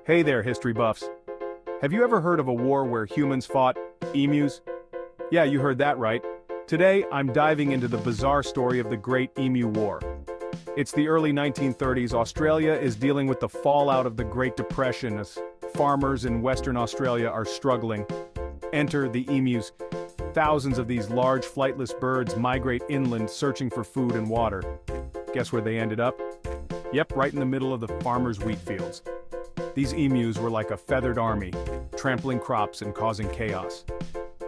Hey there, history buffs. Have you ever heard of a war where humans fought emus? Yeah, you heard that right. Today, I'm diving into the bizarre story of the Great Emu War. It's the early 1930s. Australia is dealing with the fallout of the Great Depression as farmers in Western Australia are struggling. Enter the emus. Thousands of these large flightless birds migrate inland searching for food and water. Guess where they ended up? Yep, right in the middle of the farmers' wheat fields. These emus were like a feathered army, trampling crops and causing chaos.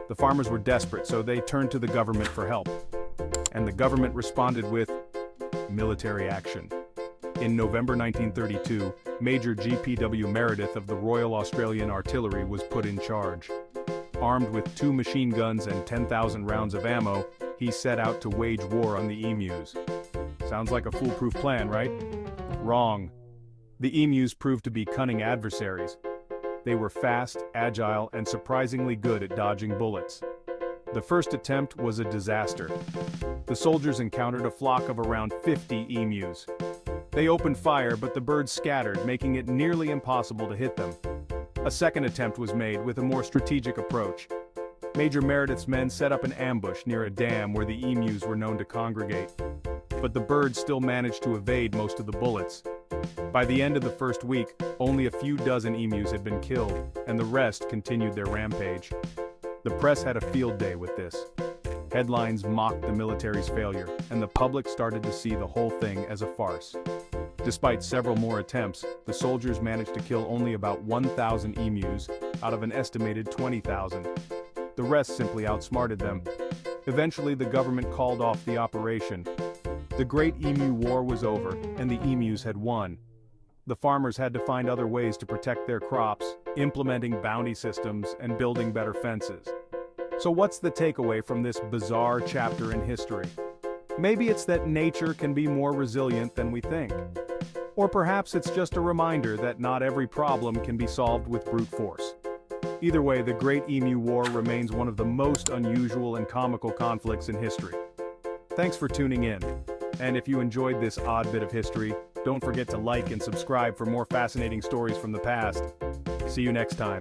The farmers were desperate, so they turned to the government for help. And the government responded with military action. In November 1932, Major G.P.W. Meredith of the Royal Australian Artillery was put in charge. Armed with 2 machine guns and 10,000 rounds of ammo, he set out to wage war on the emus. Sounds like a foolproof plan, right? Wrong. The emus proved to be cunning adversaries. They were fast, agile, and surprisingly good at dodging bullets. The first attempt was a disaster. The soldiers encountered a flock of around 50 emus. They opened fire, but the birds scattered, making it nearly impossible to hit them. A second attempt was made with a more strategic approach. Major Meredith's men set up an ambush near a dam where the emus were known to congregate. But the birds still managed to evade most of the bullets. By the end of the first week, only a few dozen emus had been killed, and the rest continued their rampage. The press had a field day with this. Headlines mocked the military's failure, and the public started to see the whole thing as a farce. Despite several more attempts, the soldiers managed to kill only about 1,000 emus out of an estimated 20,000. The rest simply outsmarted them. Eventually, the government called off the operation. The Great Emu War was over, and the emus had won. The farmers had to find other ways to protect their crops, implementing bounty systems and building better fences. So what's the takeaway from this bizarre chapter in history? Maybe it's that nature can be more resilient than we think. Or perhaps it's just a reminder that not every problem can be solved with brute force. Either way, the Great Emu War remains one of the most unusual and comical conflicts in history. Thanks for tuning in. And if you enjoyed this odd bit of history, don't forget to like and subscribe for more fascinating stories from the past. See you next time.